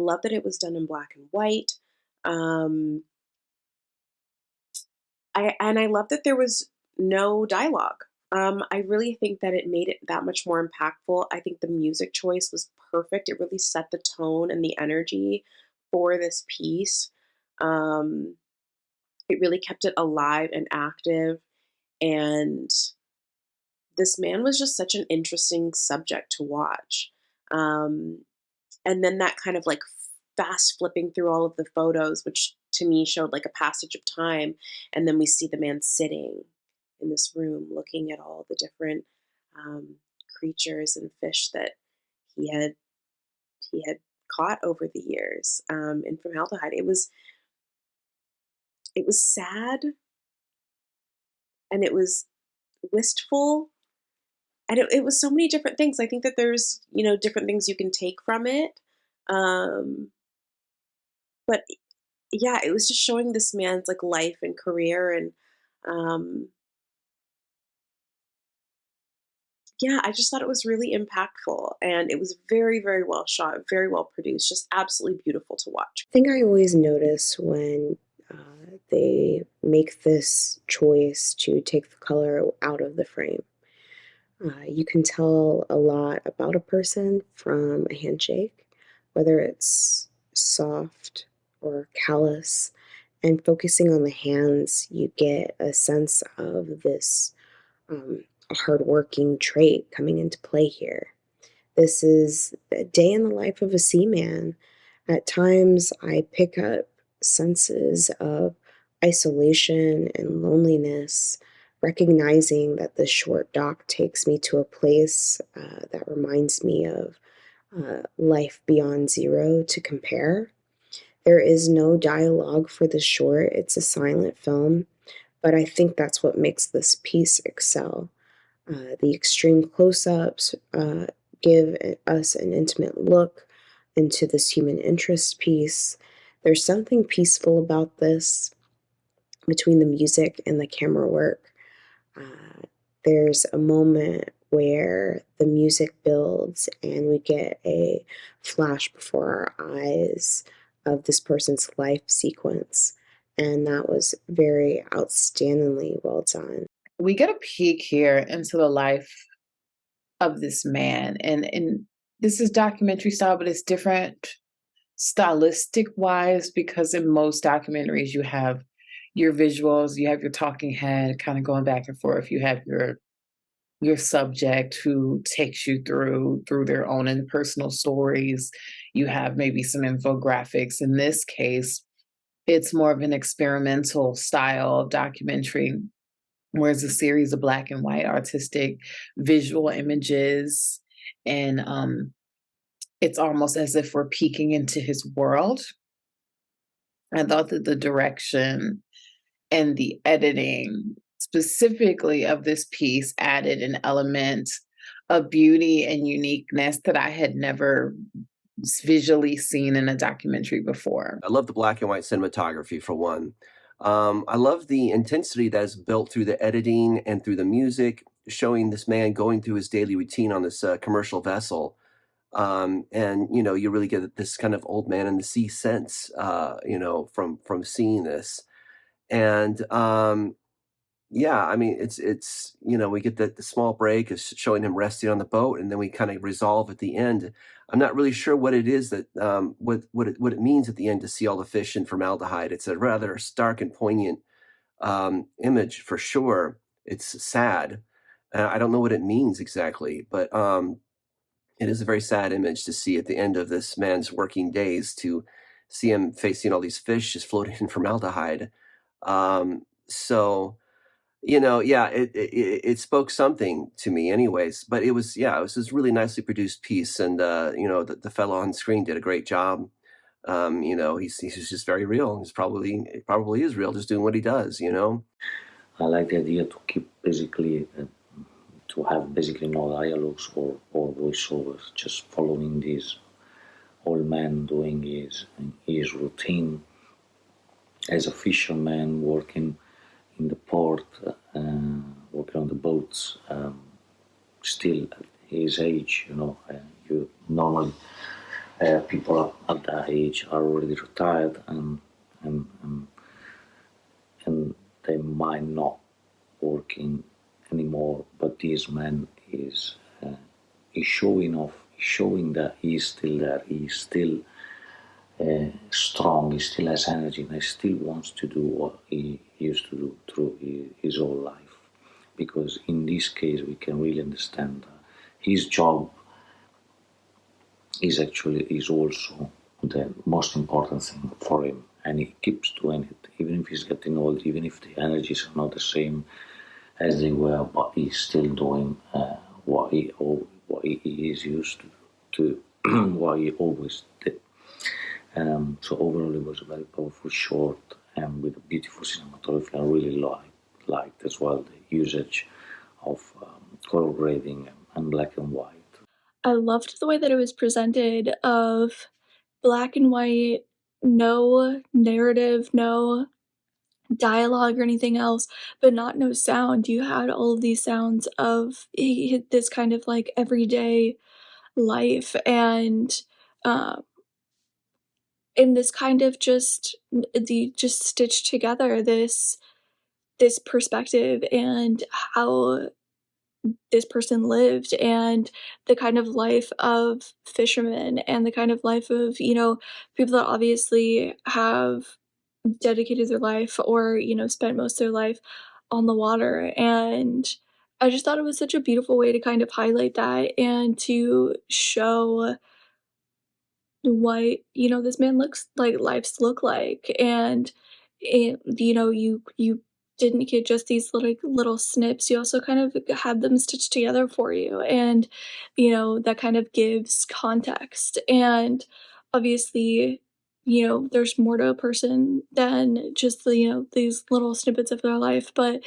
love that it was done in black and white. Um, I love that there was no dialogue. I really think that it made it that much more impactful. I think the music choice was perfect. It really set the tone and the energy for this piece. Um, it really kept it alive and active. And this man was just such an interesting subject to watch. Um, and then that kind of like fast flipping through all of the photos, which to me showed like a passage of time. And then we see the man sitting in this room looking at all the different um, creatures and fish that he had he had caught over the years in formaldehyde. It was sad and it was wistful and it was so many different things. I think that there's different things you can take from it. Um, but yeah, it was just showing this man's like life and career and um yeah, I just thought it was really impactful and it was very, very well shot, very well produced, just absolutely beautiful to watch. I think I always notice when they make this choice to take the color out of the frame. You can tell a lot about a person from a handshake, whether it's soft or callous. And focusing on the hands, you get a sense of this hardworking trait coming into play here. This is a day in the life of a seaman. At times, I pick up senses of isolation and loneliness, recognizing that the short dock takes me to a place that reminds me of life beyond zero to compare. There is no dialogue for the short, it's a silent film, but I think that's what makes this piece excel. The extreme close ups give us an intimate look into this human interest piece. There's something peaceful about this between the music and the camera work. Uh, there's a moment where the music builds and we get a flash before our eyes of this person's life sequence. And that was very outstandingly well done. We get a peek here into the life of this man, and this is documentary style, but it's different stylistic wise because in most documentaries you have your visuals, you have your talking head kind of going back and forth, you have your subject who takes you through their own and personal stories, you have maybe some infographics. In this case, it's more of an experimental style of documentary where it's a series of black and white artistic visual images, and it's almost as if we're peeking into his world. I thought that the direction and the editing specifically of this piece added an element of beauty and uniqueness that I had never visually seen in a documentary before. I love the black and white cinematography for one. I love the intensity that is built through the editing and through the music, showing this man going through his daily routine on this commercial vessel. And you really get this kind of old man in the sea sense, from seeing this. And yeah, I mean, we get the small break is showing him resting on the boat, and then we kind of resolve at the end. I'm not really sure what it is that what it means at the end to see all the fish in formaldehyde. It's a rather stark and poignant image for sure. It's sad. I don't know what it means exactly, but it is a very sad image to see at the end of this man's working days to see him facing all these fish just floating in formaldehyde. So yeah, it spoke something to me anyways, but it was this really nicely produced piece, and, the fellow on screen did a great job. He's just very real. He probably is real, just doing what he does, you know? I like the idea to keep basically to have basically no dialogues or voiceovers, just following this old man doing his routine as a fisherman working in the port, working on the boats. Still at his age, you normally people at that age are already retired, and, and, and they might not working anymore, but this man is showing off, showing that he's still there, he's still strong, he still has energy, and he still wants to do what he used to do through his whole life. Because in this case, we can really understand that his job is also the most important thing for him, and he keeps doing it, even if he's getting old, even if the energies are not the same as they were, but he's still doing what he is used to what he always did. So overall, it was a very powerful short and with a beautiful cinematography. I really liked as well the usage of color grading and black and white. I loved the way that it was presented of black and white, no narrative, no dialogue or anything else, but not no sound. You had all of these sounds of this kind of like everyday life uh, and this kind of just the just stitched together this perspective and how this person lived and the kind of life of fishermen and the kind of life of, people that obviously have dedicated their life or, spent most of their life on the water. And I just thought it was such a beautiful way to kind of highlight that and to show what, this man looks like lives look like. And you didn't get just these little snips, you also kind of had them stitched together for you. And, that kind of gives context. And obviously, there's more to a person than just these little snippets of their life. But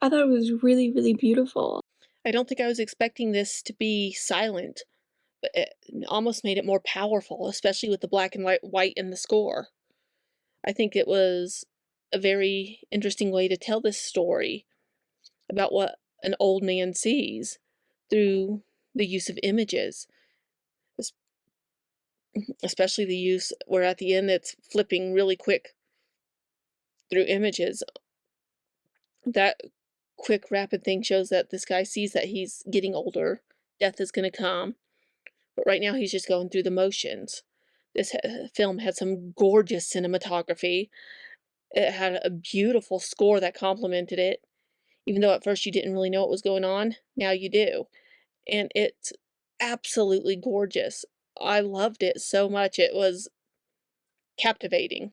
I thought it was really, really beautiful. I don't think I was expecting this to be silent, but it almost made it more powerful, especially with the black and white in the score. I think it was a very interesting way to tell this story about what an old man sees through the use of images, especially the use where at the end it's flipping really quick through images. That quick, rapid thing shows that this guy sees that he's getting older, death is going to come, but right now he's just going through the motions. This film had some gorgeous cinematography. It had a beautiful score that complemented it. Even though at first you didn't really know what was going on, now you do. And it's absolutely gorgeous. I loved it so much. It was captivating.